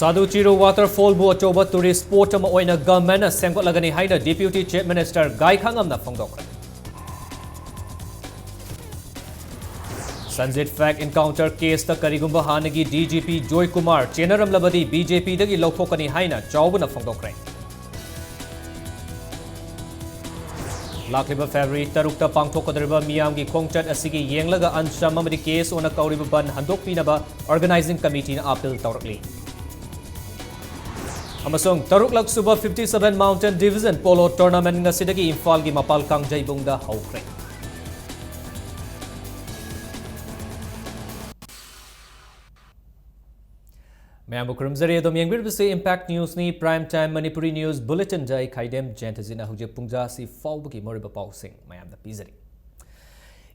Sadhu Chiru waterfall bu achoba tourist spot ama oina government sengkotlagani haina Deputy Chief Minister Gai Khangamna phongdokre. Sanjit fact encounter case ta karigumba hanagi DGP Joy Kumar Chenaram labadi BJP dagi lauthokani haina chawbuna phongdokre. Lakliba February tarukta pangthokadriba miyamgi khongchat asigi yenglaga ansham amadi case ona kauriba ban handokpinaba organizing committee na appeal tawrakli. Amasong taruklak suba 57 Mountain Division Polo Tournament ngasidagi Imphal gi Mapal Kangjaybungda hawkre. Mayambu kurumzari adom yengbir bisi Impact News ni Prime Time Manipuri News Bulletin jai khaidem jentazina hujek pungja si fawbagi moriba pausing mayamda pizari.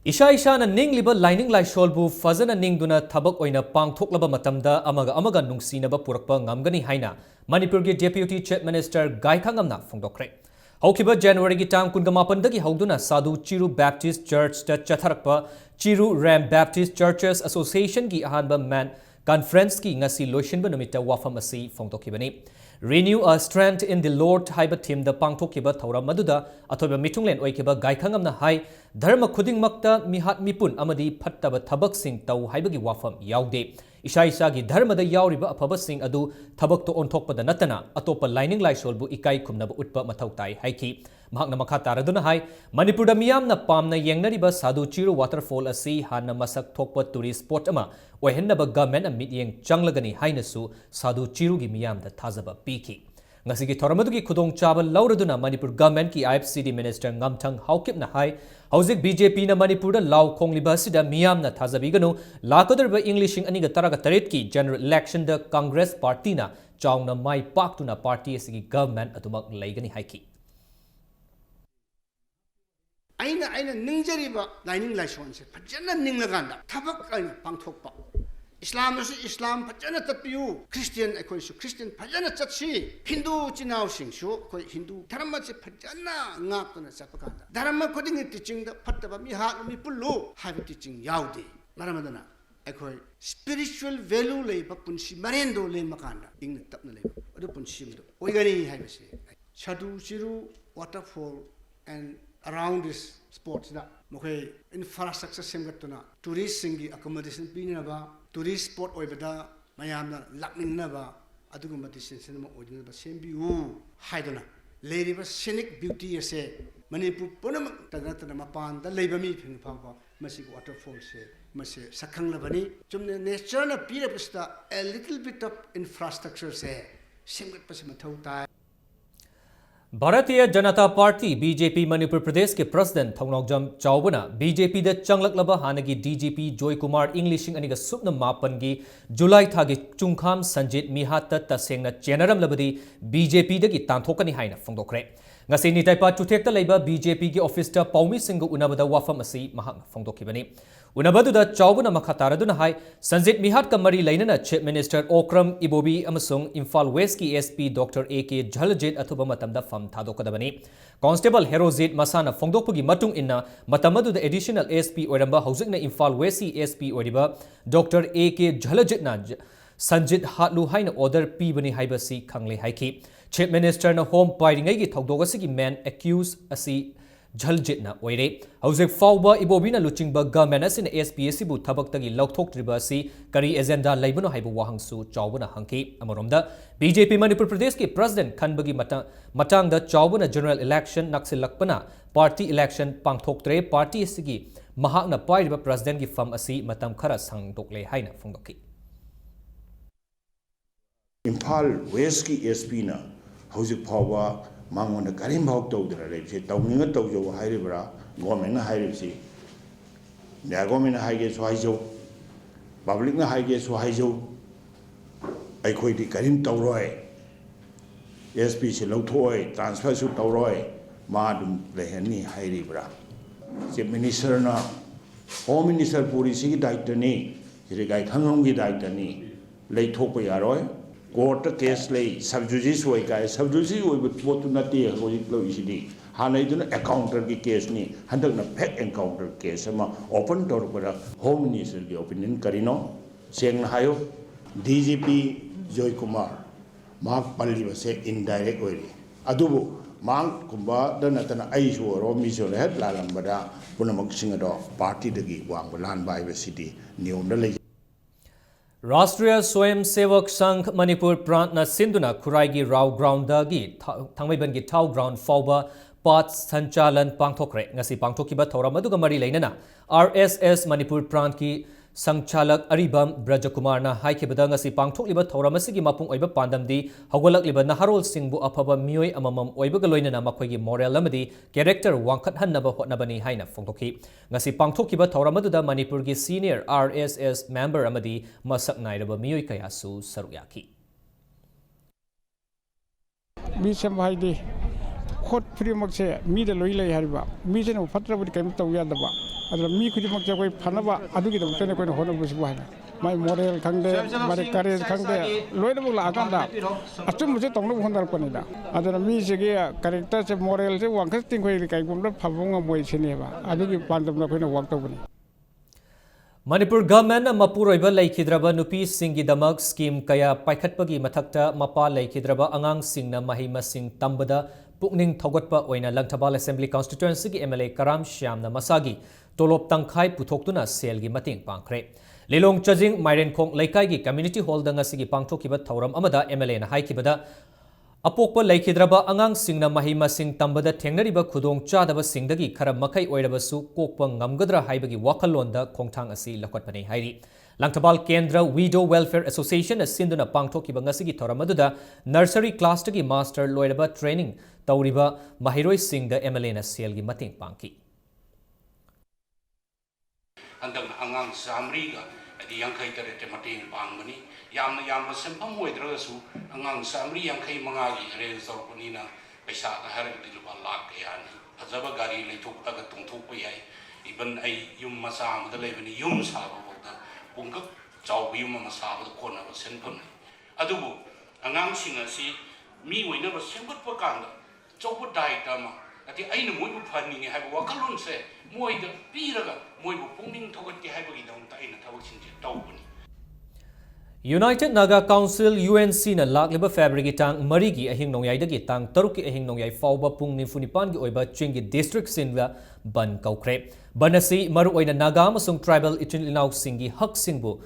Isha na ningliba lining lai sholbu fazana ningduna thabak oina pangthoklaba matamda amaga nungsinaba purakpa ngamgani haina Manipur gi Deputy Chief Minister Gai Khangamna phongdokre. Haukiba January gi tang kungamapan dagi hauduna Sadhu Chiru Baptist Church ta chatharakpa Chiru Ram Baptist Churches Association gi ahanba man conference ki ngasi loishinba numita wafam asi phongdokibani. Renew a strength in the Lord haiba theme da pangthokiba thauram maduda athoiba mitunglen oikiba Gai Khangamna hai dharma khudingmakta mihat mipun amadi phattaba thabak sing tau haibagi wafam yaude. Isa gi dharma da yauriba afaba sing adu thabak to onthokpada natana atopa lining lai solbu ikai khumnaba utpa mathau tai haiki. Mahakna makha taraduna hai Manipur da miyamna pamna yengnariba Sadhu Chiru waterfall asi hanna masak thokpa tourist spot ama oihennaba government a mityeng changlagani hainasu Sadhu Chiru gi miyamda thazaba piki. Ngasigi thoramadagi khudong chaba lauraduna Manipur government ki IFCD minister ngamthang haukipna hai hauzik BJP na Manipur da law khongliba sida miyamna thazabiganu lakadarba Englishing aniga taraga taret ki general election da Congress party na chawna mai paktuna party asigi government atumak laigani haiki. Aina ningjariba lining license fajana ninglaganda thabak aina pangthokpa Islam is Islam fajana tatpiu Christian ekoi su Christian fajana chatsi Hindu chinau sing su koi Hindu dharma se fajana ngapna chapakanda dharma coding teaching da phattaba mi ha mi pullu have teaching yaude maramadana ekoi spiritual value le punsi marendo le makanda ing tapna le adu punsi do oigani haibase Sadhu Chiru waterfall and around this sports na mokhe infrastructure semgatuna tourist singi accommodation pina ba tourist spot oibada mayamna lakningna ba adugumba decision ma oidina ba sembiu haidona leriba scenic beauty ase Manipur punam tagatana mapan da leiba mi phing phangpa masi waterfall se masi sakhang labani chumne nature na pira pista a little bit of infrastructure se semgat pasima thauta Bharatiya Janata Party BJP Manipur Pradesh ke President Thongnokjam Chawbana BJP da changlaklaba hanagi DGP Joy Kumar Englishing aniga supna mapan gi July thagi chungkham Sanjit Mihatta tasengna chenaram labadi BJP da gi tanthokani haina phongdokre ngasi ni taipa tuthekta leiba BJP gi office ta paumi singu unabada wafam asi mahak phongdokibani unabadu da chawbana makhataraduna hai Sanjit Mihat kamari lainana Chief Minister Okram Ibobi amasung Imphal West ki SP Dr AK Jhalajit athuba matamda fam thadokadabani Constable Herozit masana phongdokpugi matung inna matamadu da additional SP oiramba hauzikna Imphal West ki SP oiriba Dr AK Jhalajit na Sanjit Hatlu haina order pibani haibasi khangle haiki Chief Minister na home pairingai gi thogdogasi ki man accused asi Jhaljit na oire hauzek fawba ibobina luchingba government asina SPSC bu thabaktagi lauthoktriba asi kari agenda laibano haibu wahangsu chawbana hangki amoromda BJP Manipur Pradesh ki president khanbagi matangda chawbana general election naksilakpana party election pangthoktre party asigi mahakna pairiba president gi fam asi matam khara sangdokle haina phongdoki Imphal West ki SP na hauzek fawba Mangon Karim Hawk to the Rebsi, Towning a Tojo, Hiribra, Gomen Hiribsi. The Gomen Higes Waizo, Public Higes Waizo. I quit the Karim Tauroy, SP Silotoi, transfer to Tauroy, Madum Leheni Hiribra. The Minister na Home Minister Purisi Daitani, Rigai Kangongi Daitani, late Hopo Yaroy. Court case lay subjudice way guy subjudice with what to not deal with Loisidi. Hanai encounter the case ni, Hunter pet encounter case, open door for a home minister the opinion Carino, Seng Hayo, DGP Joy Kumar mak palli base indirect oiri adubu mang kumba dan natana ai suoro miso lehet lalam bada punamak singado party dagi wang bulan bai city niom da राष्ट्रीय स्वयं सेवक संघ मणिपुर प्रांत सिंधुना खुराई Rao ground थांगमैबन की थाउ ground फाउब पात संचालन पांथोखरे ngasi पांथोखिबा थौरम अदुगा मरी लेनना RSS Manipur प्रांत की संचालक अरिबम ब्रजकुमारना हाइखिबदा ngasi पांथोखलिबा थौरम असिगी मपुंग ओइबा पांदमदी हौगलकलिबा नहरोल सिंहबु अफबा मियोय अममम ओइबगा लोइनना मखोइगी मोरल अमदी कैरेक्टर वांखतहन्नबा होटनबनी हाइना फोंथोखि ngasi पांथोखिबा थौरम अदुदा मणिपुर की सीनियर RSS मेंबर अमदी मसक नाइरबा मियोय कयासु सरुक याखि बीसम भाईदी खोट खुदिमकसे मीद लोई लई हरिबा मीसेन फत्रबुद कैम तौ यादबा अदर मी खुदिमकसे कोई फनबा अदुगी दमतने कोई होनबुस बाहाय माय मॉडल खंगदे मारे करेज खंगदे लोइनबु लागांदा अचुम मुसे तंगनो होनदर पनिदा अदर मी सेगे कैरेक्टर से मॉडल से वांखस तिंग कोई कैगुम फबुंग मोय सेनेबा अदुगी पांदमना कोइना वाक तौबनी मणिपुर गवर्नमेंट मपुरोइब लेखिद्रब नुपी सिंगी दमक स्कीम कया पाइखटपगी मथक्ता मपा लेखिद्रब अंगांग सिंगना मही मसिंग तंबदा पुकनिंग थौगटपा ओइना लंगथबाल असेंबली कॉन्स्टिट्यूएंसी की MLA कराम श्यामना मसागी तोलोप तंखाई पुथोक्तुना सेलगी मतिंग पांखरे लिलोंग चजिंग माइरेनखोंग लेकाईगी कम्युनिटी हॉल दंगसिगी पांगथोखिबा थौरम अमदा MLA ना हाइखिबदा अपोक्पा लेखिद्रबा अंगांग सिंगना मही मसिंग तंबदा थेंगनरिबा खुदोंग चादबा सिंगदगी खरा मखै ओइरबसु कोकपा ngamgadra हाइबगी वाखलोंदा खोंगथांग असि लखटपने हाइरि लंगथबाल केंद्र विडो वेलफेयर एसोसिएशन सिंधुना पांगथोखिबा ngasi थौरम अदुदा नर्सरी क्लास तगी मास्टर लोइरबा ट्रेनिंग तौरिबा महिरोई सिंगदा MLA ना सेलगी मतिंग पांखि अंदर अंगांग सामरीगा अदि यांखै तरते मतिंग पांगमनी यामना सेंफम ओइद्रगसु अंगांग सामरी यांखै मंगागी अरेंज तौरपनिना पैसा का हरगदि लुपा लाख कयानी फजबा गाड़ी लेथोकता तुंगथोकपा याय इबन आई युम मसा अमदा लेबनी युम साबा बौदा पुंगक चावबा युम मसाबा कोनबा सेंफम अदुबु अंगांग सिंग असि मी ओइनबा सेंगतपा कांदा चौबा डाइट अमा अति अइना मोइबु फनिंगे हाइबा वाखलोन से मोइदा पीरगा मोइबु पुंगिंग थोगतके हाइबगी दमता अइना थबकसिंजे तौबनी यूनाइटेड नागा काउंसिल UNC ना लाकलिबा फेब्रुआरी की तांग मरी की अहिंग नोंयाइदगी तांग तरुक की अहिंग नोंयाइ फाउबा पुंग निफुनिपान की ओइबा चिंगी डिस्ट्रिक्ट सिंगला बन कौख्रे बनसी मरु ओइना नागा अमसुंग ट्राइबल इचिन इनाउ सिंगी हक सिंगबु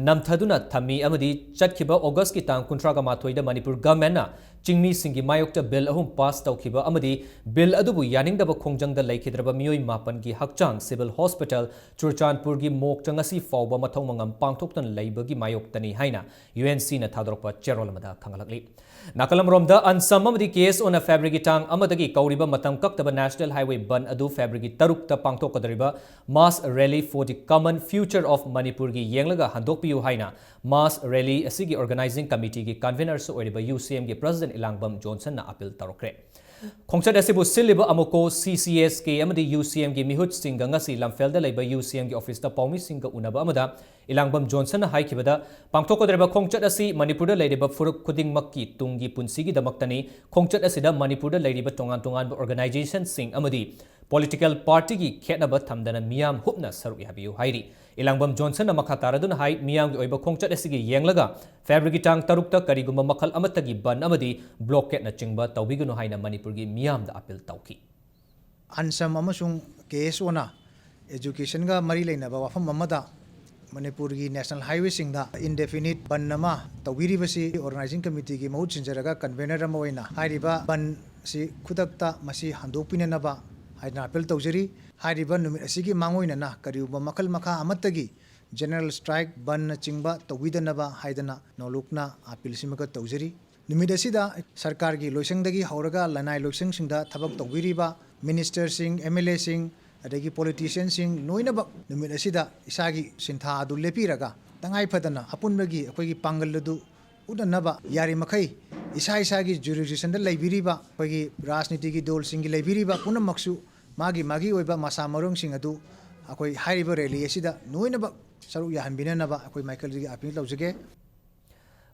नमथदुना थमी अमदी चटखिबा अगस्त की तांग कुंट्रागा माथोइदा मणिपुर गवर्नमेंट ना चिंगमी सिंगी मायोक्ता बिल अहुम पास तौखिबा अमदी बिल अदुबु यानिंगदबा खोंजंगदा लेखिद्रबा मियोइ मापन की हकचांग सिविल हॉस्पिटल चुरचानपुर की मोक्ता ngasi फाउबा मथौ मंगम पांगथोक्तन लेबगी मायोक्तनी हाइना UNC ना थादरकपा चेरोल अमदा खंगलकली नाकलम रोमदा अनसम अमदी केस ओना फेब्रुआरी की तांग अमदगी कौरिबा मतम कक्तबा नेशनल हाईवे बन अदु फेब्रुआरी की तरुकता पांगथोकदरिबा mass rally for the common future of Manipur की येंगलगा हंदोकपियु हाइना मास रैली असिगी ऑर्गेनाइजिंग कमिटी की कन्वीनर सो ओइरिबा UCM की प्रेसिडेंट इलांगबम जॉनसन ना अपील तौरखरे खोंचत असिबु सिलिबा अमुको CCS के अमदी UCM की मिहुत सिंग ngasi लमफेलदा लेबा UCM की ऑफिस ता पौमी सिंग उनबा अमदा इलांगबम जॉनसन ना हाइखिबदा पांगथोकदरिबा खोंचत असि मणिपुरदा लेरिबा फुरुक खुदिंगमक्की तुंगी पुंसिगी दमक्तनी खोंचत असिदा मणिपुरदा लेरिबा तोंगान तोंगान ऑर्गेनाइजेशन सिंग अमदी पॉलिटिकल पार्टी की खेतनबा थमदना मियाम हुपना सरुक याबियु हाइरि इलांगबम जॉनसन मखा तारदुना हाइ मियाम की ओइबा खोंचत असिगी येंगलगा फेब्रुआरी की तांग तरुकता करिगुम मखल अमतगी बन अमदी ब्लॉकेट ना चिंगबा तौबिगुनु हाइना मणिपुर की मियाम दा अपील तौखि अनसम अमसुंग केस ओना एजुकेशन का मरी लेनबा वाफम अमदा मणिपुर की नेशनल हाईवे सिंगदा इंडेफिनिट बन नमा तौबिरिबसी ऑर्गेनाइजिंग कमिटी की महूत सिंजरगा कन्वेनर अमा ओइना हाइरिबा बन सि खुदकता मसी हंदोकपिननबा हाइना अपील तौजरी हाइरिबा नुमित असिगी मांगोइनना करिउबा मखल मखा अमतगी जनरल स्ट्राइक बन चिंगबा तौबिदनबा हाइदना नोलुकना अपील सिमका तौजरी नुमित असिदा सरकार की लोइसंगदगी हौरगा लनाई लोइसंगसिंगदा थबक तौबिरिबा मिनिस्टर सिंग MLA सिंग अदगी पॉलिटिशियन सिंग नोइनबा नुमित असिदा इसागी सिंथा अदु लेपिरगा तंगाई फदना अपुनबगी अखोगी पांगल अदु उदनबा यारि मखै इसागी जुरिडिक्शन दा लेबिरिबा अखोगी राजनीति की दल सिंगी लेबिरिबा पुनमक्सु मागी मागी ओइबा मसा मरोंग सिंग अदु अखोई हाइरिबा रैली असिदा नोइनबा सरुक याहनबिननबा अखोई माइकल जी अपील तौजगे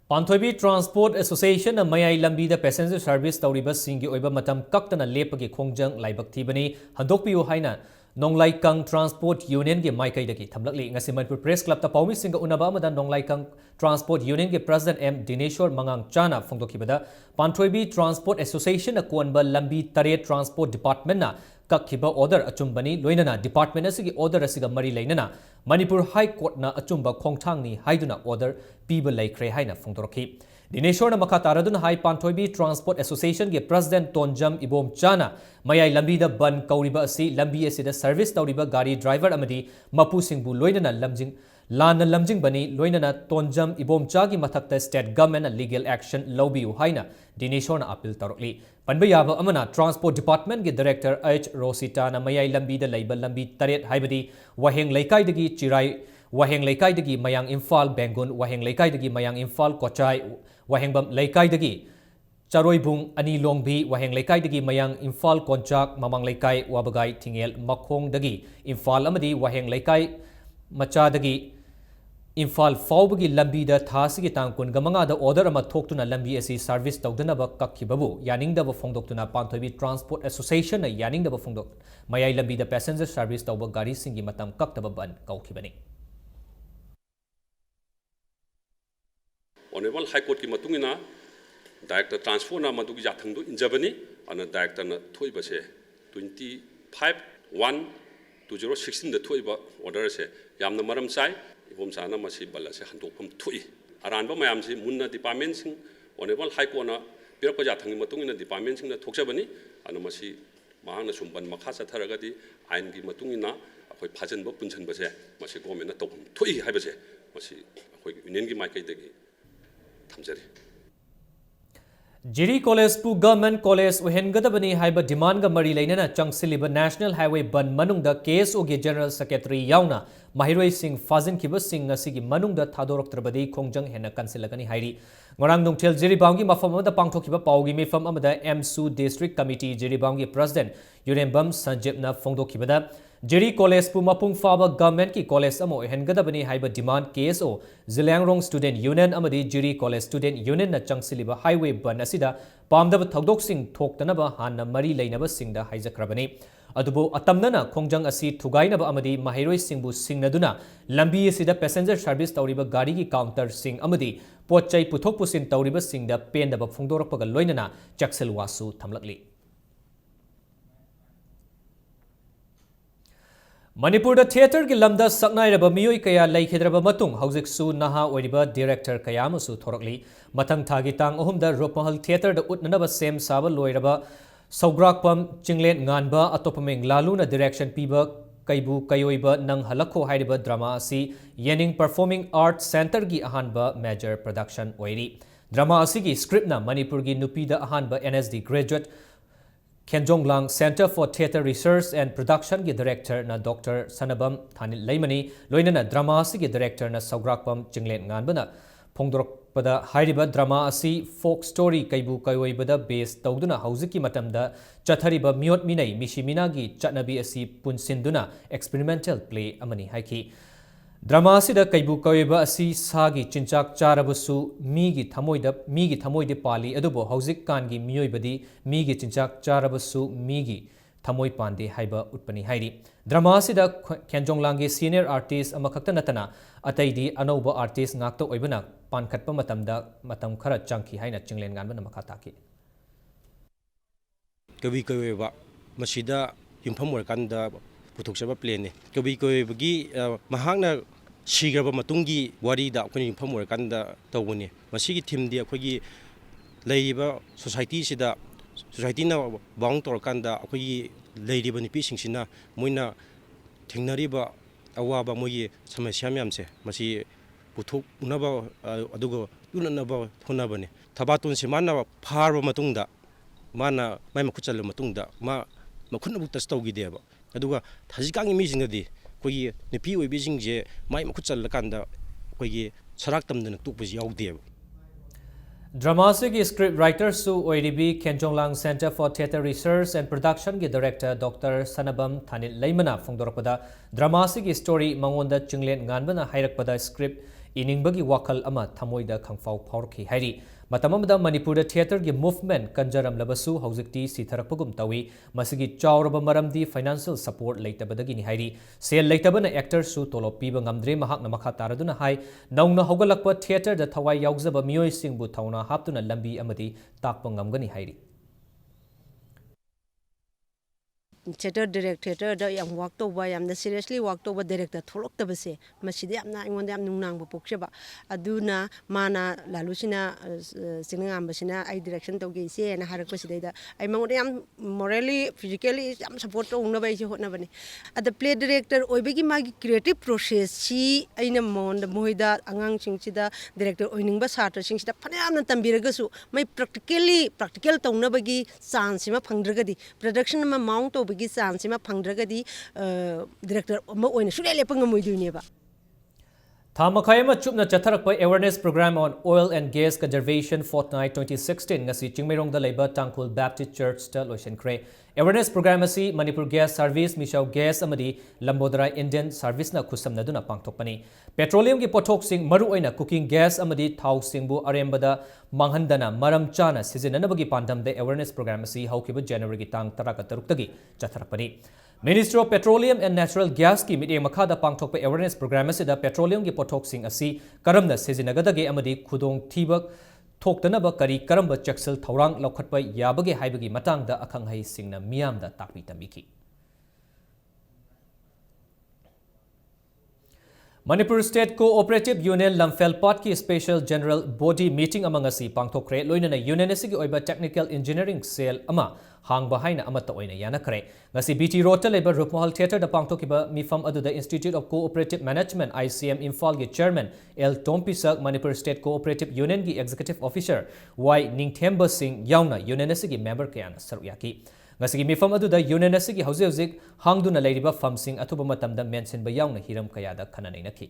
पांथोइबी ट्रांसपोर्ट एसोसिएशन मयाई लंबी द पैसेंजर सर्विस तौरिबा सिंगी ओइबा मतम कक्तना लेपगी खोंजंग लाइबक थीबनी हंदोकपियु हाइना Nonglaikang Transport Union ge Maikai Thamlakli ngasi Manipur Press Club ta Paumi Singa Unaba Amada Nonglaikang Transport Union ge President M Dineshwar Mangang Chana Phongdokibada Panthoibi Transport Association a Kuanba Lambi Tare Transport Department na Kakhiba order achumbani loinana department asigi order asiga mari leinana Manipur High Court na achumba khongthangni haiduna order piba laikre haina phongdorki Dineshwar na makataradun High Panthoibi Transport Association ge President Tonjam Ibom Chana Mayai lambi da ban kauriba asi lambi asida service tauriba gari driver amadi mapu singbu loinana lamjing Lana lamjing bani loinana Tonjam Ibom Chagi mathakta state government legal action lawbiu haina Dineshwar na appeal tarokli Panbayaba Amana Transport Department ge Director H Rosita na Mayai lambi da laiba lambi taret haibadi Waheng Laikai dagi Chirai Waheng Laikai dagi Mayang Imphal Bengun Waheng Laikai dagi Mayang Imphal Kochai Waheng Bam Laikai dagi Charoibung Ani Longbi Waheng Laikai dagi Mayang Imphal Konchak Mamang Laikai Wabagai Tingel Makhong dagi Imphal amadi Waheng Laikai Macha dagi Imphal Faubagi lambi da thasigi tangkun gamanga da order ama thoktuna lambi asi service tawdana kakhibabu yaning da phongdoktuna Panthoibi Transport Association na yaning da phongdok mayai lambi da passenger service tawba gari singi matam kaktaba ban kaukhibani Honorable High Court ki matungina Director Transport na madugi yathangdu injabani ana Director na thoiba se 25/1/2016 da thoiba order se yamna maram sai Ibom Sana masi bala se handopam thui aranba mayam si munna department sing Honorable High Court na pirapa jathang matungina department sing na thokjabani ana masi mahangna sumban makha satharagadi ain gi matungina akhoi phajanba punjanba se masi government na topam thui haibase masi akhoi union gi maikai dagi thamjari Jiri College pu Government College uhengadabani haiba demand ga mari leinana changsiliba National Highway ban manungda KSO ge General Secretary yauna Mahiroi Singh Fazin Kiba Singh asigi manungda thadoroktrabadi khongjang hena kansilagani hairi ngorang nongthel Jiribaungi mafam amada pangthokiba paugi mefam amada MSU District Committee Jiribaungi President Yurembam Sanjib na phongdokibada Jiri College pu mapung faba government ki college amo hengadabani haiba demand KSO Zilangrong Student Union amadi Jiri College Student Union na changsiliba highway ban asida pamdaba thodok sing thoktanaba hanna mari leinaba singda haijakrabani adubo atamnana khongjang asi thugainaba amadi mahiroi singbu singnaduna lambi asida passenger service tauriba gari ki counter sing amadi potchai puthok pusin tauriba singda pendaba phongdorakpaga loinana chaksel wasu thamlakli Manipur theater ki lamda saknairaba miyoi kaya laikhedraba matung haujiksu naha oiriba director kaya amusu thorakli mathang thagi tang ahumda Ropahal theater da utnanaba sem saba loiraba Saugrakpam Chinglet Nganba Atopameng Laluna direction piba Kaibu Kayoiba Nang Halakho hairiba drama asi Yening Performing Arts Center gi ahanba major production oiri drama asi gi script na Manipur gi nupida ahanba NSD graduate Kenjonglang Center for Theatre Research and Production ki director na Dr. Sanabam Thanil Laimani loinana drama asi ki director na Saugrakpam Chinglet Nganbana Phongdorokpada hairiba drama asi folk story kaibu kayoibada base tawduna hauziki matamda chathariba miot minai mishimina gi chatnabi asi punsinduna experimental play amani haiki drama asida kaibu kayoiba asi sagi chinchak charabusu migi thamoide pali adubo hauzik kan gi miyoibadi migi chinchak charabusu migi thamoi pande haiba utpani hairi drama asida Kenjonglang gi senior artist amakhakta natana ataidi anauba artist ngakta oibana pankhatpa matamda matam khara changki haina chinglen ganbana makhataki kabi kayoiba masida yumpham warkanda puthokchaba plane kabi kayoibagi mahakna sigraba matungi wari da akhoni yumpham warkanda tawbani masigi thimdi akhoi leiba society sida society na bang torkanda akhoi leiriba nipi singsina moina thingnariba awaba moyi samasya myamse masi puthok unaba adugo unanaba thonabane thabatun simana pharba matungda mana mai makhuchal matungda ma makhunnabu tas tawgideba aduga thajikangi misingadi koi nipi oibisingje mai makhuchal kanda koi sarak tamdana tukpasi yaudeba Drama ki script writer su oiribi Kenjonglang Center for Theatre Research and Production ki director Dr. Sanabam Thanil Laimana phongdorakpada drama ki story mangonda chinglen nganbana hairakpada script इनिंगबगी वाखल अमा थमोइदा खंगफाव फाउरखि हाइरि matam amada Manipur theater gi movement kanjaram labasu haujikti sitharakpagum tawi masigi chawraba maramdi financial support leitabadagi ni hairi sel leitabana actor su tolop piba ngamdre mahakna makha taraduna hai naungna hogalakpa theater da thawai yaujaba miyoi singbu thauna haptuna lambi amadi takpa ngamgani hairi theater director da yang work to ba yam seriously work to ba director tholok ta base masidi amna ingon yam nungnang bu pokcheba aduna mana lalusina sinangam basina ai direction to ge se na harak basida da ai mangode yam morally physically yam support to ungna bai se hotna bane at the play director oibegi magi creative process si aina mon moida angang singchida director oining ba satra singchida phanam na tambiraga su mai practical tongna bagi chance ma phangdragadi production ma mount to bagi chance ma phangdragadi director ma oina sule lepang moiduineba Thamakayama chupna chatharakpa awareness program on oil and gas conservation fortnight 2016 ngasi chingmerong da leiba Tangkhul Baptist Church ta loisin kre awareness program asi Manipur gas service mishaw gas amadi Lambodara Indian service na khusamna duna pangthokpani petroleum gi pothok sing maru oina cooking gas amadi thau singbu arembada manghandana maram chana sizinanabagi pandam de awareness program asi haukiba January gi tang 13 tagi chatharakpani Ministry of Petroleum and Natural Gas ki meeting makada pangthokpa awareness program asida petroleum gi pothok sing asi karamna sejinagadage amadi khudong thibak thoktanaba kari karamba chaksel thorang lokhatpa yabage haibagi matangda akhanghai singna miyamda takpi tambiki Manipur State Cooperative Union Lamfelpat ki Special General Body Meeting among asi pangthokre loinana union asigi oiba Technical Engineering Cell ama hangba haina amata oina yanakre ngasi BT Road leba Rupmahal Theatre da pangthokiba mifam adu the Institute of Cooperative Management ICM Imphal gi Chairman L Tompisak Manipur State Cooperative Union gi Executive Officer Y Ningthemba Singh yauna union asigi member kyan saruyaki ngasigi mifam adu da union asigi hauzik hangduna leiriba famsing athuba matamda mention ba yauna hiram kayada khananai nakhi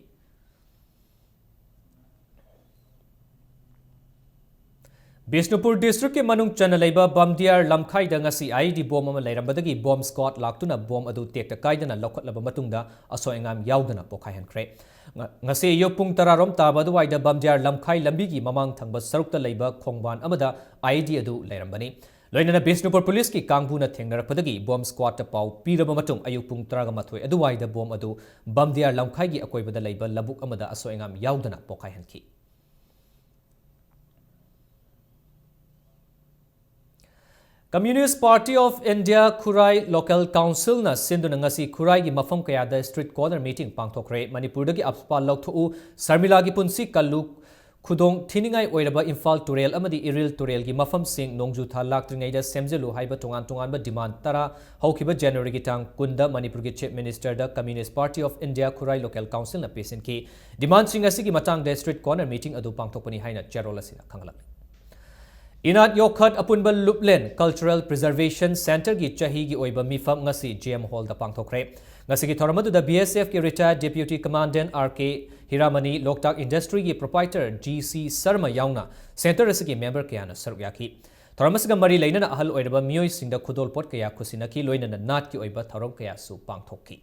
Bishnupur district ke manung chanalaiba Bamdiar Lamkhai da ngasi ID bom ama leirambadagi bomb squad laktuna bom adu tekta kaidana lokhatlaba matungda asoingam yaudana pokhai hankre ngasi yopung tararom tabadu waida Bamdiar Lamkhai lambigi mamang thangba sarukta leiba khongban amada ID adu leirambani loinana Bishnupur police ki kangbuna thengnarappadagi bomb squad ta pau piraba matung ayupung 13 adu waida bom adu Bamdiar Lamkhai gi akoibada leiba labuk amada asoingam yaudana pokhai hanki Communist Party of India Khurai Local Council na sinduna ngasi Khurai gi mafam kaya da street corner meeting pangthokre Manipur dagi apspa lauthu Sarmila gi punsi kallu khudong thiningai oiraba Imphal Turel amadi Iril Turel gi mafam sing nongju tha laktringai da semjelu haiba tongan ba demand tara haukiba January gi tang kunda Manipur gi Chief Minister da Communist Party of India Khurai Local Council na pesin ki demand sing asi gi matang da street corner meeting adu pangthokpani haina Cherola sina khangalak Inat Yokhat Apunbal Luplen Cultural Preservation Center gi chahi gi oiba mifam ngasi GM Hall da pangthokre ngasi gi thoramadu da BSF ki retired Deputy Commandant RK Hiramani Loktak Industry gi proprietor GC Sarma yauna center asigi member kayana sarukyaki thoramasga mari leinana ahal oiraba miyoi singda khudol pot kaya khusinaki loinana nat ki oiba thorom kaya su pangthokki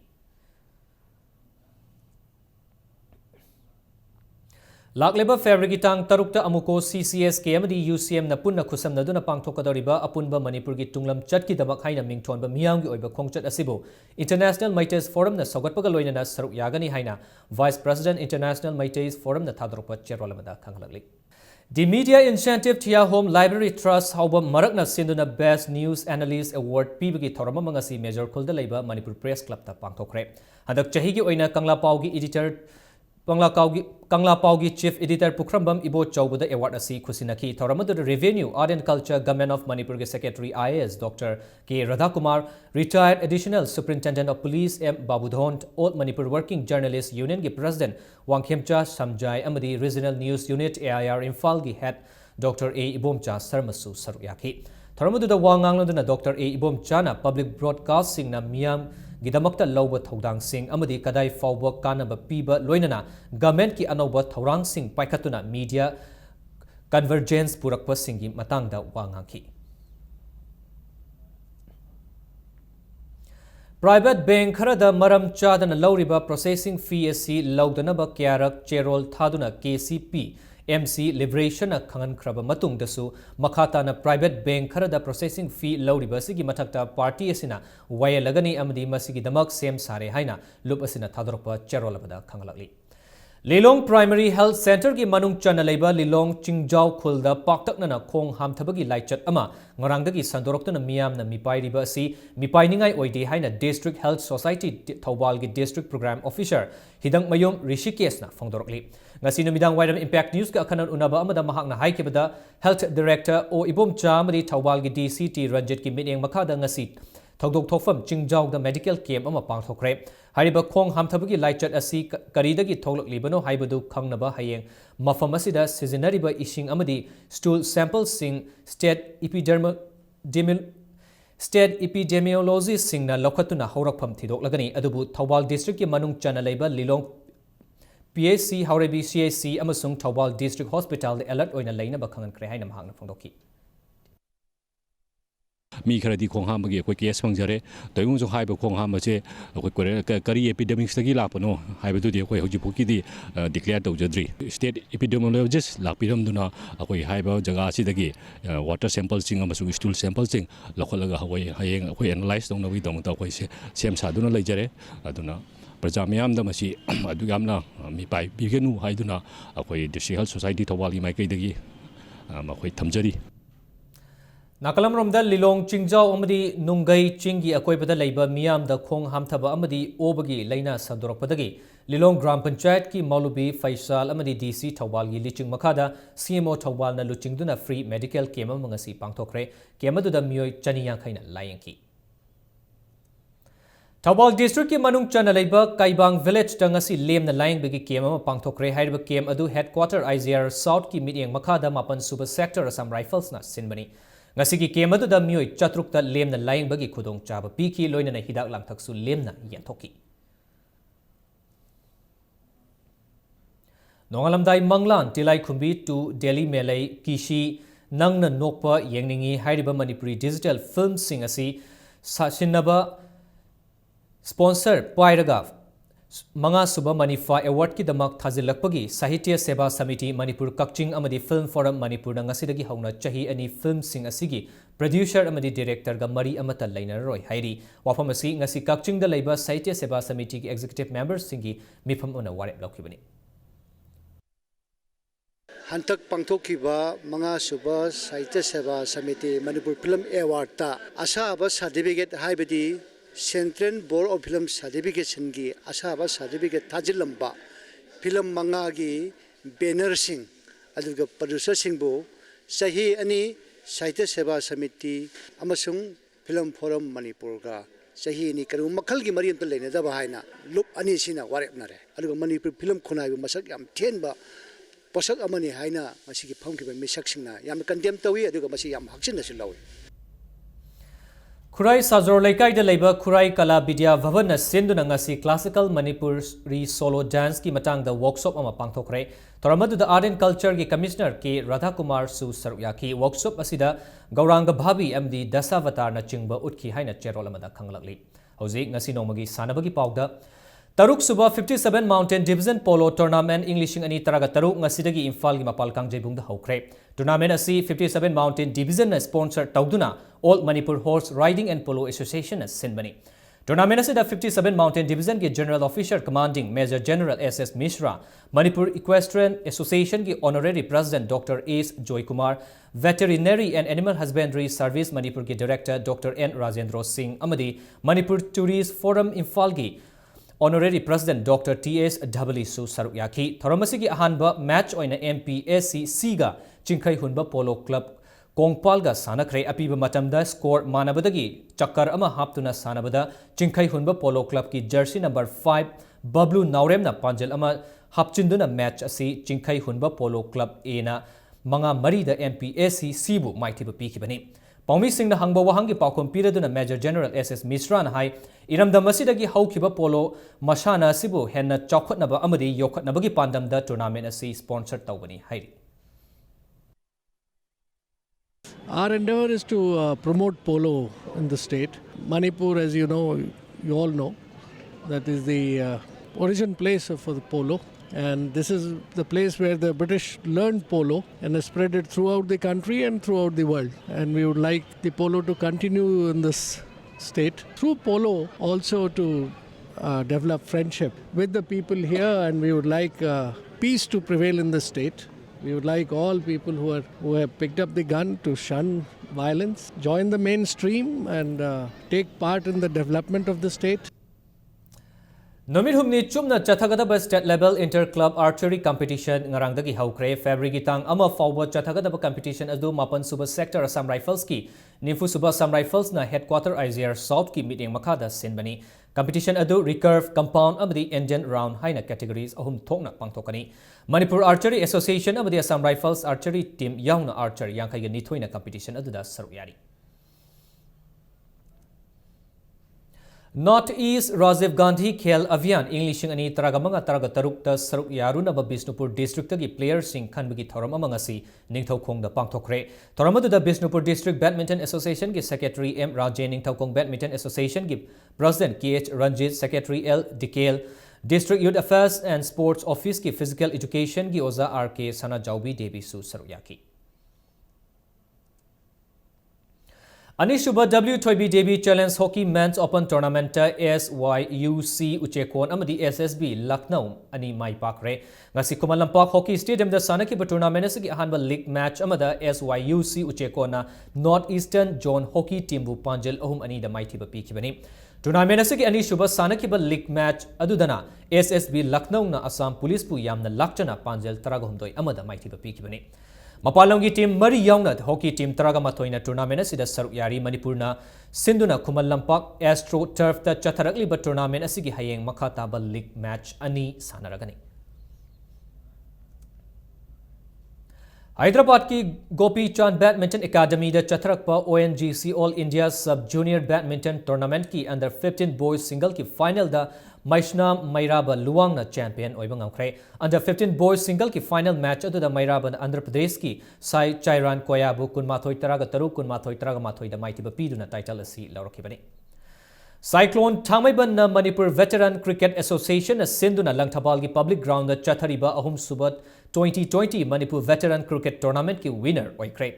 Lakleba February tang tarukta amuko CCS KMD UCM na punna khusam na duna pangthokadoriba apunba Manipur gi tunglam chatki damak haina mingthon ba miyang gi oiba khongchat asibo International Maites Forum na sogatpaga loinana saruk yagani haina Vice President International Maites Forum na thadrokpa cherolamada khanghalakli The Media Incentive Tia Home Library Trust hauba marakna sinduna Best News Analyst Award pibagi thorama mangasi Major Khulda leiba Manipur Press Club ta pangthokre hadak chahi gi oina Kangla Pau gi editor Kangla Paugi Chief Editor Pukhrambam Ibo Chaubuda Award asi khusinaki thoramadu Revenue Art and Culture Government of Manipur ge Secretary IAS Dr. K. Radhakumar Retired Additional Superintendent of Police M. Babudhon Old Manipur Working Journalists Union ge President Wangkhemcha Samjai Amadi Regional News Unit AIR Imphal ge Head Dr. A. Ibomcha Sarmasu Saruyaki thoramadu da wangangloduna Dr. A. Ibomcha na Public Broadcasting na miyam gidamakta lauba thodang sing amadi kadai fawba kanaba piba loinana government ki anoba thorang sing paikhatuna media convergence purakpa singi matangda wangangki Private bank khara maram chadana lauriba processing fee asi laudanaba kyarak cherol thaduna KCP MC Liberation a khangan kraba matung dasu makata na private bank khara processing fee lauriba sigi mathakta party asina wayalagani amadi masigi damak sem sare haina lup asina thadorpa cherol abada khangalakli Lilong Primary Health Center ki manung chana leiba Lilong Chingjau khulda paktak na khong ham thabagi laichat ama ngarangdagi sandorokta na miyam na mipai riba si mipai ningai oidi haina District Health Society Thawbal gi District Program Officer Hidang Mayom Rishikesh na phongdorokli ngasi numidang Wairam Impact News ka kanan unaba amada mahak na haikebada Health Director o ibom chamari Thawbal gi DCT Ranjit ki miteng makada ngasi Thogdok Thofam Chingjau the medical camp ama pangthokre Hariba Khong Hamthabagi Laichat Asi Karidagi Tholok Libano Haibadu Kangnaba Hayeng Mafam Asida Sizinariba Ishing Amadi Stool Samples Sing State Epidemiology Singna Lokatuna Horakpam Tidok Lagani Adubu Thawbal District Manung Chana Leba Lilong PAC Haurebi CAC Amasung Thawbal District Hospital the alert oina laina bakangan krehainam hangna phongdoki mi khara di khong ham bagi ko case fangjare toyung jo haiba khong ham che ko kari epidemics tagi la pano haiba du di ko hoji phuki di declare to jadri state epidemiologist la piram duna ko haiba jaga si dagi water sample sing amasu stool sample sing lokholaga hawai hayeng ko analyze dong na wi dong ta ko se sem sa duna leijare aduna Prajamyam the Masi Adugamna, Mipai, Biganu, Haiduna, Akoi, the Health Society Tawali, my Kadagi, Makoi Tamjari. Nakalam Romda Lilong Chingjau Amadi Nungai Chingi Akoibada Labor Miam the Kong Hamtaba Amadi Obagi Laina Sandorapadagi Lilong Gram Panchayat Ki Malubi Faisal Amadi DC Tawali Liching Makada CMO Tawal na Luching Duna Free Medical Kema Mangasi Pangtokre Kemadu the Mui Chaniya Kaina Layanki Thawbal District ki manung chana leiba Kaibang Village tangasi lem na layang bigi kem ama pangthokre haiba kem adu headquarter IZR South ki mityeng makhada mapan super sector Assam Rifles na sinbani ngasi ki kem adu da mioi chatrukta lem na layang bagi khudong chaba piki loina na hidak langthaksu lem na yenthoki Nongalamdai Manglan Tilai Khumbi to Delhi Melai Kishi nangna nokpa yengningi haiba Manipuri digital film sing asi Sachinaba Sponsor Pairaga Manga Suba Manifa Award ki damak thazilakpagi Sahitya Seva Samiti Manipur Kakching Amadi Film Forum Manipur na ngasidagi hauna chahi ani film sing asigi producer amadi director ga mari amata lainer roy hairi wafam asi ngasi Kakching da leiba Sahitya Seva Samiti ki executive members singi mifam una warep laukibani Hantak pangthokiba Manga Suba Sahitya Seva Samiti Manipur Film Award ta asa aba certificate haibadi Central Board of Film Certification gi asaba certificate thajilamba film manga gi banner sing aduga producer sing bo sahi ani Sahitya Seva Samiti amasung Film Forum Manipur ga sahi ni karu makhal gi mari amta leina da bahaina look ani sina warep nare aduga Manipur film khonai masak yam thenba posak amani haina masigi phangkiba misak singna yam condemn tawi aduga masi yam haksin na silawi Kurai Sajor Laikai de Labor Kurai Kala Vidya Bhavan Sindhu Nangasi Classical Manipuri Solo Dance ki matang the workshop ama pangthokre Toramadu the Art and Culture ki Commissioner ki Radha Kumar Su Saruyaki workshop asida Gauranga Bhabi MD Dasavatar na chingba utki haina cherol amada khanglakli Hoji ngasi nomagi sanabagi pawda Taruk Suba 57 Mountain Division Polo Tournament Englishing ani taraga taruk ngasidagi Imphal gi mapal kangjebung da hokre Tournament asi 57 Mountain Division na sponsor tawduna All Manipur Horse Riding and Polo Association as Sinbani. Tournament asida 57 Mountain Division ki General Officer Commanding Major General SS Mishra, Manipur Equestrian Association ki Honorary President Dr. S. Joy Kumar, Veterinary and Animal Husbandry Service Manipur ki Director Dr. N. Rajendra Singh Amadi, Manipur Tourist Forum Imphal ki Honorary President Dr. T.S. W. Su Saruyaki, Thoramasi ki ahanba match oina MPSC Siga, Chinkai Hunba Polo Club, Kongpalga Sanakre Apiba Matamda score Manabadagi, Chakar Ama Haptuna Sanabada, Chinkai Hunba Polo Club ki jersey number 5, Bablu Nauremna Panjal Ama Hapchinduna match asi Chinkai Hunba Polo Club Ena, Manga Marida MPSC Sibu Maitiba Pikibani. Paumi Singh na hangba wahangi paukom piraduna Major General SS Mishra na hai iramda masidagi haukiba polo mashana sibu henna chawkhatnaba amadi yokhatnabagi pandamda tournament asi sponsored tawbani hairi Our endeavor is to promote polo in the state. Manipur, as you know, you all know, that is the origin place for the polo. And this is the place where the British learned polo and spread it throughout the country and throughout the world. And we would like the polo to continue in this state. Through polo also to develop friendship with the people here, and we would like peace to prevail in the state. We would like all people who have picked up the gun to shun violence, join the mainstream and take part in the development of the state. Nomit humni chumna chathagada state level inter club archery competition ngarangdagi haukre February gitang ama fawba chathagada competition adu mapan suba sector Assam Rifles ki nifu suba Assam Rifles na headquarter IZR South ki meeting makada sinbani competition adu recurve compound amadi Indian round haina categories ahum thokna pangthokani Manipur Archery Association amadi Assam Rifles archery team yauna archer yankai ga nithoina competition adu da saruyari North East Rajiv Gandhi Khel Avian English ani taragamanga taragataruk ta saruk yaruna ba Bisnupur district gi player sing khanbagi thoram amangasi ningthaukhong da pangthokre thoramadu da Bisnupur district badminton association gi secretary M Rajen ningthaukhong badminton association gi president KH Ranjit secretary L Dikel district youth affairs and sports office ki physical education gi oza RK Sana Jaubi Devi su saruyaki Anishuba W20 Devi Challenge Hockey Men's Open Tournament SYUC Uchekon amadi SSB Lucknow ani mai pakre ngasi Kumalampak Hockey Stadium da sanaki ba tournament asigi ahanba league match amada SYUC Uchekona Northeastern Zone Hockey Team bu Panjal ahum ani da mai thiba pikibani tournament asigi Anishuba sanaki ba league match adudana SSB Lucknow na Assam Police pu yamna lakchana Panjal taragahumdoi amada mai thiba pikibani Mapalongi team Mari Yauna hockey team Taraga Matoina tournament asida saruk yari Manipurna Sinduna Kumalampak Astro Turf ta Chatharakli ba tournament asigi hayeng makata ba league match ani sanaragani Hyderabad ki Gopi Chand Badminton Academy da Chatharakpa ONGC All India Sub Junior Badminton Tournament ki under 15 boys single ki final da Maishnam Mairaba Luangna champion oibang amkre under 15 boys single ki final match adu da Mairaba Andhra Pradesh ki Sai Chairan Koyabu kunmathoi taraga taru kunmathoi taraga mathoi da maitiba piduna title asi laurokibani Cyclone Thangmaiban na Manipur Veteran Cricket Association na Sinduna Langthabal ki public ground da chathariba ahum subat 2020 Manipur Veteran Cricket Tournament ki winner oikre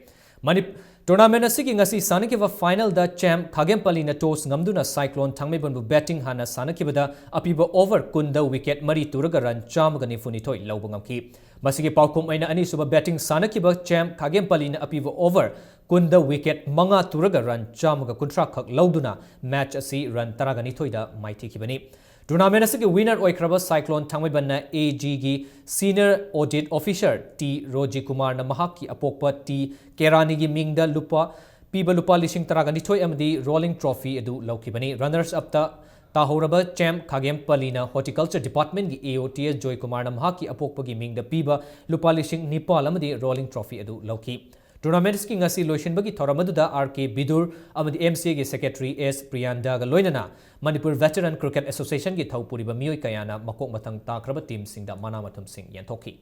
Tournament asigi ngasi sanakiba final da champ Khagempali na toss ngamduna Cyclone Thangmaiban bu batting hana sanakibada apiba over kunda wicket mari turaga run chamaga nifunithoi lauba ngamki masigi paukum aina ani suba batting sanakiba champ Khagempali na apiba over kunda wicket manga turaga run chamaga kuntra khak lauduna match asi run taraga nithoi da maiti kibani Tournament asigi winner oikraba Cyclone Thangmaiban na AG gi Senior Audit Officer T Roji Kumar na mahaki apokpa T Kerani gi mingda lupa piba lupa lishing taraga nithoi amadi rolling trophy edu laukibani runners up ta tahoraba champ Khagempali na Horticulture Department gi AOTS Joy Kumar na mahaki apokpa gi mingda piba lupa lishing nipal amadi rolling trophy edu lauki Tournaments ki ngasi loishin bagi thoramadda RK Bidur amadi MCA gi secretary S Priyanda ga loinana Manipur Veteran Cricket Association gi thaupuri ba mioi kayana makok matang takraba team singda manamathum sing yanthoki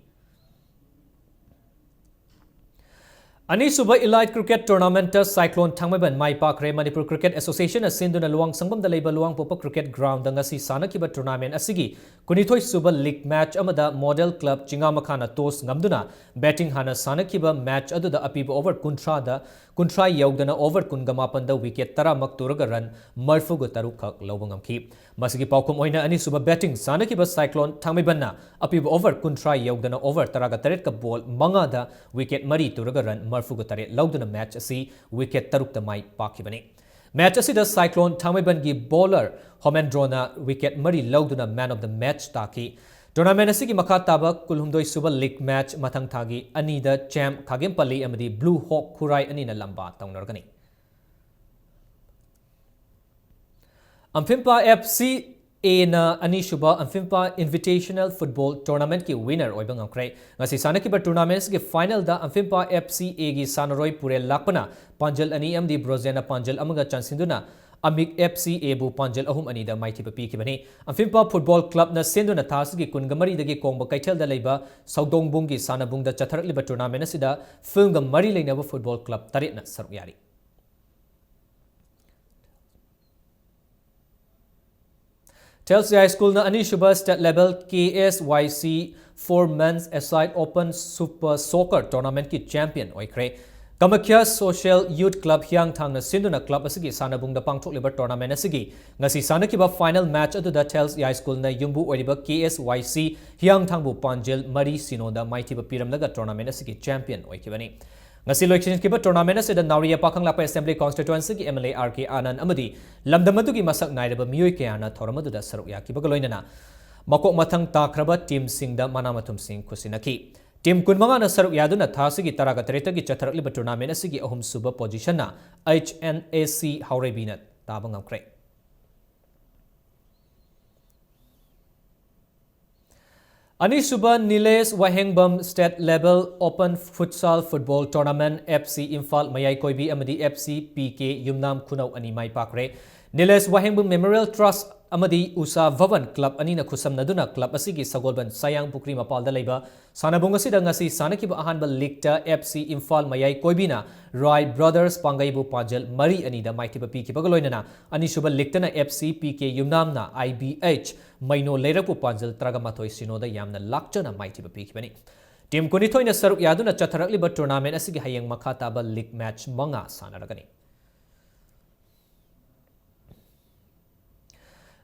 Anisuba Elite Cricket Tournament Cyclone Thangmaiban mai pakre Manipur Cricket Association asinduna luang sangbam da leiba luang popa cricket ground da ngasi sanakiba tournament asigi kunithoi suba league match amada model club Chingamakana toss ngamduna batting hana sanakiba match adu da apiba over kuntra yaugdana over kungamapan da wicket tara mak turaga run marfuga taru khak lawbangamki masigi paukum oina anisuba batting sanakiba Cyclone Thangmaiban na apiba over kuntra yaugdana over taraga taret ka ball manga da wicket mari turaga run marfuga tare lauduna match asi wicket tarukta mai pakibani match asi da Cyclone Thangmaiban gi bowler Homendrona wicket mari lauduna man of the match taki tournament asi gi makataba kulhumdoi suba league match mathang thagi ani da champ Khagempali amadi Blue Hawk Khurai ani na lamba taunargani Amphimpa FC na Anishuba Amphimpa Invitational Football Tournament ki winner oibang amkre ngasi sanakiba tournaments ki final da Amphimpa FC gi sanaroi pure lakpana Panjal ani amdi Brozena Panjal amaga chansinduna Amik FC bu Panjal ahum ani da maiti pa pikibani Amphimpa Football Club na sinduna thas gi kungamari dagi kongba kaichel da leiba Saudongbung gi sanabung da chatharakliba tournament asida film ga mari leinaba football club tarit na sarukyari Tells High School na ani shuba state level KSYC 4 Men's Aside Open Super Soccer Tournament ki champion oikre. Kamakya Social Youth Club Hyang Thang na sinduna club asigi sanabung da pangthok liba tournament asigi ngasi sanakiba final match adu da Tells High School na yumbu oiba KSYC Hyang Thang bu Panjil Mari Sinoda Maitiba Piramnaga tournament asigi champion oikibani. Ngasi loikin kiba tournament asida Nauriya Pakang Lapa Assembly Constituency ki MLA RK Anand amadi lamdamadu ki masak nairaba miyoi kayana thoramadu da saruk yakiba galoinana makok mathang takraba team singda manamatum sing kusinaki. Team kunmanga na saruk yaduna thasigi taraga tereta ki chatharakliba tournament asigi ahum suba position na HNAC Haurebina tabang amkre. Ani suba Niles Wahengbam State Level Open Futsal Football Tournament FC Imphal Mayai Koibi amadi FC PK Yumnam Kunau ani mai pakre. Niles Wahengbam Memorial Trust amadi Usa Vavan Club ani na khusam naduna club asigi sagolban sayang pukri mapal da leiba sanabung asida ngasi sanakiba ahanba league FC Imphal Mayai Koibina Rai Brothers Pangaibu Pajal Mari ani da maitiba piki bagaloinana ani suba league na FC PK Yumnam na IBH Maino Lerapu Panjal Tragamatoi Sinoda Yamna Lakchana Maitiba piki bani. Team kunitoi na saruk yaduna chatharakliba tournament asigi hayang makataba league match manga sanaragani.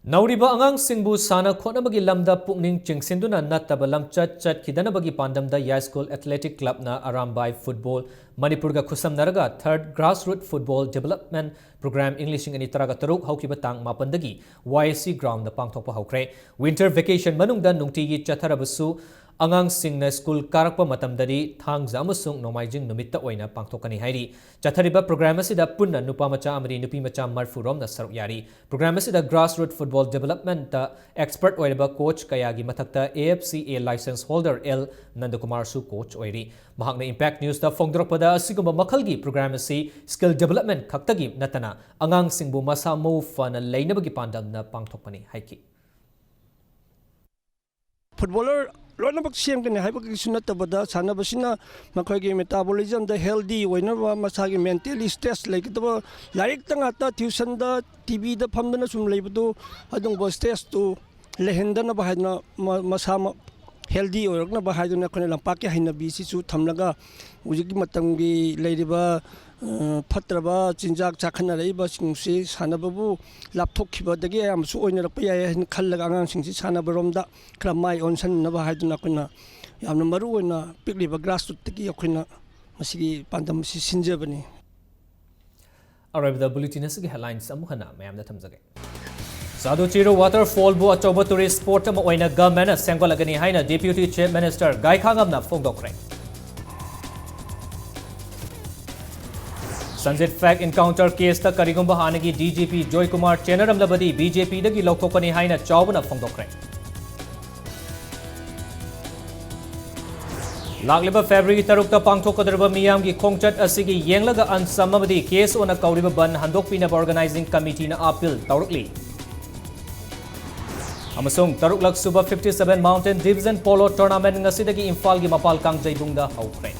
Nauriba angang singbu sana khonabagi lamda pukning chingsinduna nattaba lamchat chat kidanabagi pandamda High School Athletic Club na Arambai Football Manipurga khusam naraga 3rd Grassroots Football Development Program English ani taraga taruk haukiba tang mapandagi YSC ground da pangthokpa haukre. Winter vacation manungda nungtigi chatharabasu angang singna school karakpa matamdari thangza amasung nomaijing numitta oina pangthokani hairi. Chathariba program asida punna nupa macha amari nupi macha marfurom na saruk yari. Program asida Grassroots Football Development da expert oiraba coach kayagi mathakta AFCA license holder L Nandakumar su coach oiri. Mahakna Impact News da fongdropada asigumba makhalgi program asi skill development khaktagi natana angang singbu masa mo fana leinabagi pandam na pangthokpani haiki. Footballer loinamak same kane haibagi sunatabada sanabasina makhagi metabolism da healthy oinaba masagi mentally stress laikitaba larik tanga ta tuition da TV da phamdana sum leibadu adung bo stress to lehendana bahadna masama healthy oirakna bahaduna khone lampaki haina bisi su thamlaga ujigi matamgi leiriba fatraba chinjak chakhana leiba singsi sanababu lapthokkhibadagi amsu oinarakpa yai hin khallaga angang singsi sanabaromda kramai onsan naba haiduna kuna yamna maru oina pikliba grassroots tagi yokhina masigi pandam si sinjabani. Arabda bulletin asigi headlines amuhana mayamda thamjage. Sadhu Chiro waterfall bu achoba tourist sport ama oina government sengolagani haina Deputy Chief Minister Gai Khangamna phongdokre. Sanjit Fact Encounter case ta karigumba hanagi DGP Joy Kumar Chenaram labadi BJP dagi lauthokani haina chawbana phongdokre. Lagliba February tarukta pangthokadarba miyamgi khongchat asigi yenglaga ansamabadi case ona kauriba ban handokpina organizing committee na appeal taurukli. Amasung taruklak suba 57 Mountain Division Polo Tournament ngasidagi Imphal gi mapal kang jaibungda haukre.